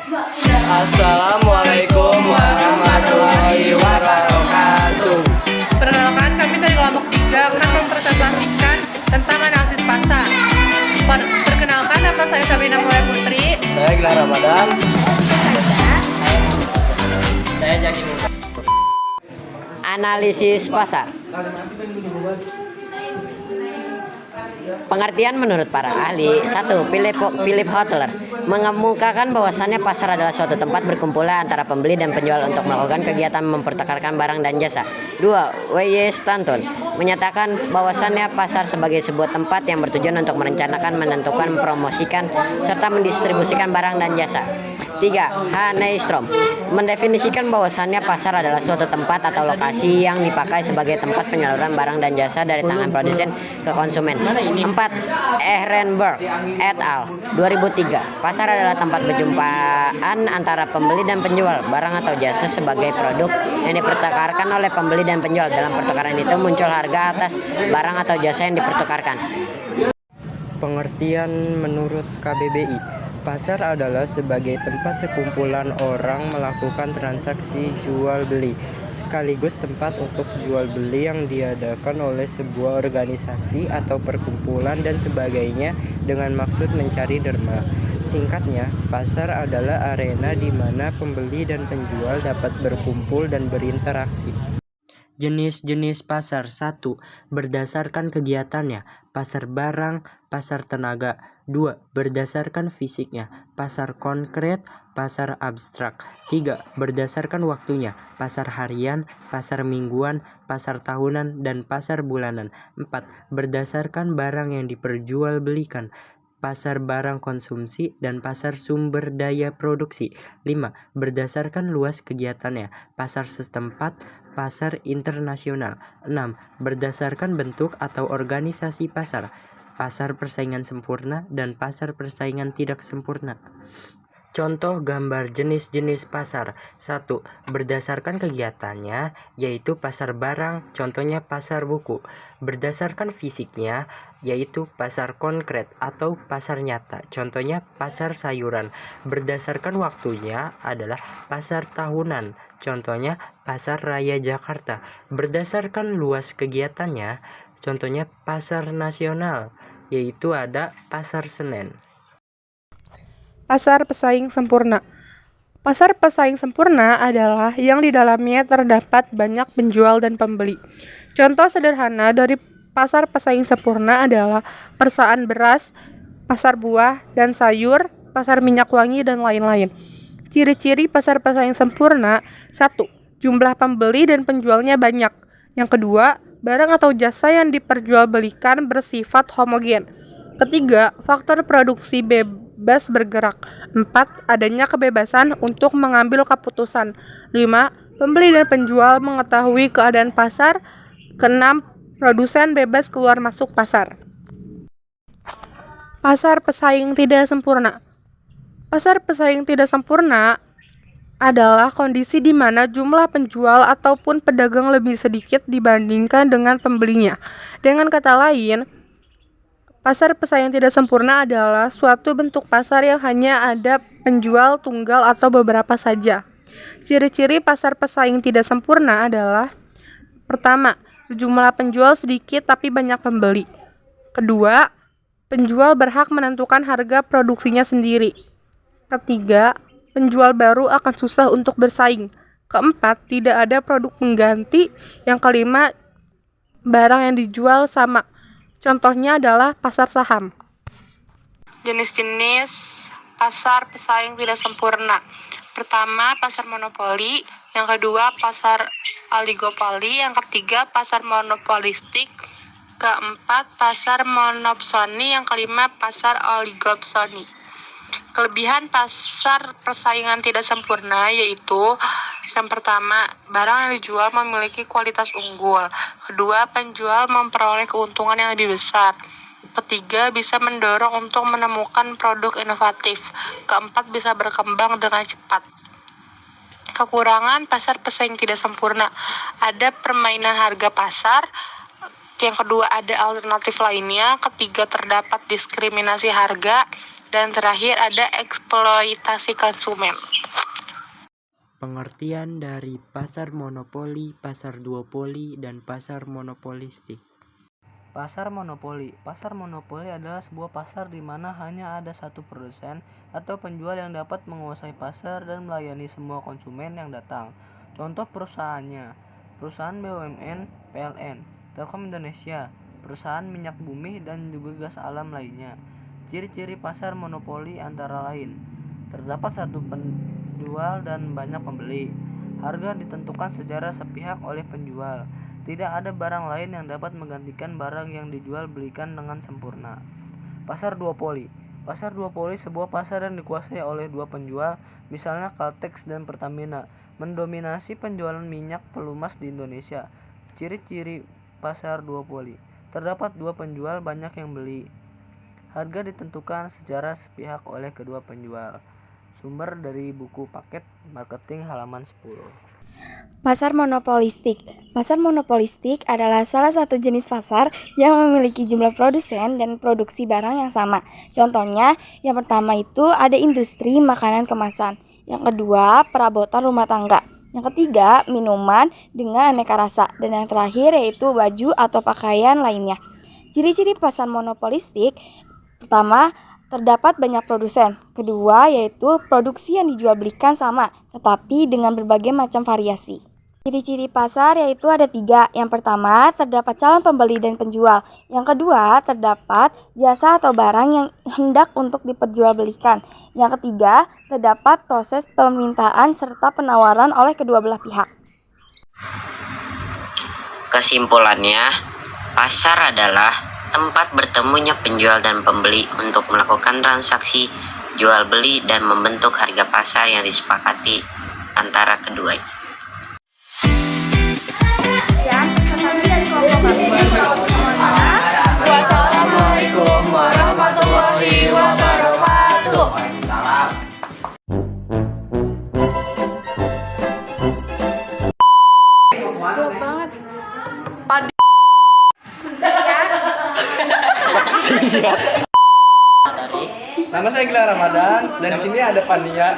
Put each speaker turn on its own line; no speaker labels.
Assalamualaikum warahmatullahi wabarakatuh.
Perkenalkan, kami dari kelompok 3 akan mempresentasikan tentang analisis pasar. Perkenalkan, nama saya Sabrina Mulai Putri.
Saya Gilang Ramadan. Saya Jaki Musa.
Analisis pasar. Pengertian menurut para ahli. 1. Philip Kotler mengemukakan bahwasannya pasar adalah suatu tempat berkumpulnya antara pembeli dan penjual untuk melakukan kegiatan mempertukarkan barang dan jasa. 2. W.Y. Stanton menyatakan bahwasannya pasar sebagai sebuah tempat yang bertujuan untuk merencanakan, menentukan, mempromosikan, serta mendistribusikan barang dan jasa. 3. H. Nystrom mendefinisikan bahwasannya pasar adalah suatu tempat atau lokasi yang dipakai sebagai tempat penyaluran barang dan jasa dari tangan produsen ke konsumen. 4. Ehrenberg et al. 2003. Pasar adalah tempat perjumpaan antara pembeli dan penjual barang atau jasa sebagai produk yang dipertukarkan oleh pembeli dan penjual. Dalam pertukaran itu muncul harga atas barang atau jasa yang dipertukarkan.
Pengertian menurut KBBI. Pasar adalah sebagai tempat sekumpulan orang melakukan transaksi jual beli, sekaligus tempat untuk jual beli yang diadakan oleh sebuah organisasi atau perkumpulan dan sebagainya dengan maksud mencari derma. Singkatnya, pasar adalah arena di mana pembeli dan penjual dapat berkumpul dan berinteraksi. Jenis-jenis pasar. 1. Berdasarkan kegiatannya, pasar barang, pasar tenaga. 2. Berdasarkan fisiknya, pasar konkret, pasar abstrak. 3. Berdasarkan waktunya, pasar harian, pasar mingguan, pasar tahunan, dan pasar bulanan. 4. Berdasarkan barang yang diperjualbelikan, pasar barang konsumsi dan pasar sumber daya produksi. 5. Berdasarkan luas kegiatannya, pasar setempat, pasar internasional. 6. Berdasarkan bentuk atau organisasi pasar, pasar persaingan sempurna dan pasar persaingan tidak sempurna. Contoh gambar jenis-jenis pasar. 1. Berdasarkan kegiatannya, yaitu pasar barang, contohnya pasar buku. Berdasarkan fisiknya, yaitu pasar konkret atau pasar nyata, contohnya pasar sayuran. Berdasarkan waktunya adalah pasar tahunan, contohnya pasar raya Jakarta. Berdasarkan luas kegiatannya, contohnya pasar nasional, yaitu ada pasar Senen.
Pasar pesaing sempurna. Pasar pesaing sempurna adalah yang di dalamnya terdapat banyak penjual dan pembeli. Contoh sederhana dari pasar pesaing sempurna adalah perusahaan beras, pasar buah dan sayur, pasar minyak wangi, dan lain-lain. Ciri-ciri pasar pesaing sempurna. 1. Jumlah pembeli dan penjualnya banyak. Yang kedua, barang atau jasa yang diperjualbelikan bersifat homogen. Ketiga, faktor produksi bebas bergerak. 4. Adanya kebebasan untuk mengambil keputusan. 5. Pembeli dan penjual mengetahui keadaan pasar. 6. Produsen bebas keluar masuk pasar. Pasar pesaing tidak sempurna. Pasar pesaing tidak sempurna adalah kondisi di mana jumlah penjual ataupun pedagang lebih sedikit dibandingkan dengan pembelinya. Dengan kata lain, pasar pesaing tidak sempurna adalah suatu bentuk pasar yang hanya ada penjual tunggal atau beberapa saja. Ciri-ciri pasar pesaing tidak sempurna adalah: pertama, jumlah penjual sedikit tapi banyak pembeli. Kedua, penjual berhak menentukan harga produksinya sendiri. Ketiga, penjual baru akan susah untuk bersaing. Keempat, tidak ada produk pengganti. Yang kelima, barang yang dijual sama. Contohnya adalah pasar saham. Jenis-jenis pasar pesaing tidak sempurna. Pertama, pasar monopoli. Yang kedua, pasar oligopoli. Yang ketiga, pasar monopolistik. Keempat, pasar monopsoni. Yang kelima, pasar oligopsoni. Kelebihan pasar persaingan tidak sempurna yaitu: yang pertama, barang yang dijual memiliki kualitas unggul. Kedua, penjual memperoleh keuntungan yang lebih besar. Ketiga, bisa mendorong untuk menemukan produk inovatif. Keempat, bisa berkembang dengan cepat. Kekurangan pasar pesaing tidak sempurna: ada permainan harga pasar, Yang kedua, ada alternatif lainnya. Ketiga, terdapat diskriminasi harga. Dan terakhir, ada eksploitasi konsumen.
Pengertian dari pasar monopoli, pasar duopoli, dan pasar monopolistik.
Pasar monopoli. Pasar monopoli adalah sebuah pasar di mana hanya ada satu produsen atau penjual yang dapat menguasai pasar dan melayani semua konsumen yang datang. Contoh perusahaannya: perusahaan BUMN, PLN, Telkom Indonesia, perusahaan minyak bumi, dan juga gas alam lainnya. Ciri-ciri pasar monopoli antara lain: terdapat satu penjual dan banyak pembeli. Harga ditentukan secara sepihak oleh penjual. Tidak ada barang lain yang dapat menggantikan barang yang dijual belikan dengan sempurna. Pasar duopoli. Pasar duopoli sebuah pasar yang dikuasai oleh dua penjual, misalnya Caltex dan Pertamina, mendominasi penjualan minyak pelumas di Indonesia. Ciri-ciri pasar duopoli: terdapat dua penjual, banyak yang beli. Harga ditentukan secara sepihak oleh kedua penjual. Sumber dari buku paket marketing halaman 10.
Pasar monopolistik. Pasar monopolistik adalah salah satu jenis pasar yang memiliki jumlah produsen dan produksi barang yang sama. Contohnya, yang pertama itu ada industri makanan kemasan. Yang kedua, perabotan rumah tangga. Yang ketiga, minuman dengan aneka rasa. Dan yang terakhir yaitu baju atau pakaian lainnya. Ciri-ciri pasar monopolistik: pertama, terdapat banyak produsen. Kedua, yaitu produksi yang dijual belikan sama, tetapi dengan berbagai macam variasi. Ciri-ciri pasar yaitu ada 3. Yang pertama, terdapat calon pembeli dan penjual. Yang kedua, terdapat jasa atau barang yang hendak untuk diperjualbelikan. Yang ketiga, terdapat proses permintaan serta penawaran oleh kedua belah pihak.
Kesimpulannya, pasar adalah tempat bertemunya penjual dan pembeli untuk melakukan transaksi jual beli dan membentuk harga pasar yang disepakati antara keduanya.
Wassalamualaikum warahmatullahi wabarakatuh.
Gelap banget.
Nama saya Gilang Ramadan dan di sini ada Pania.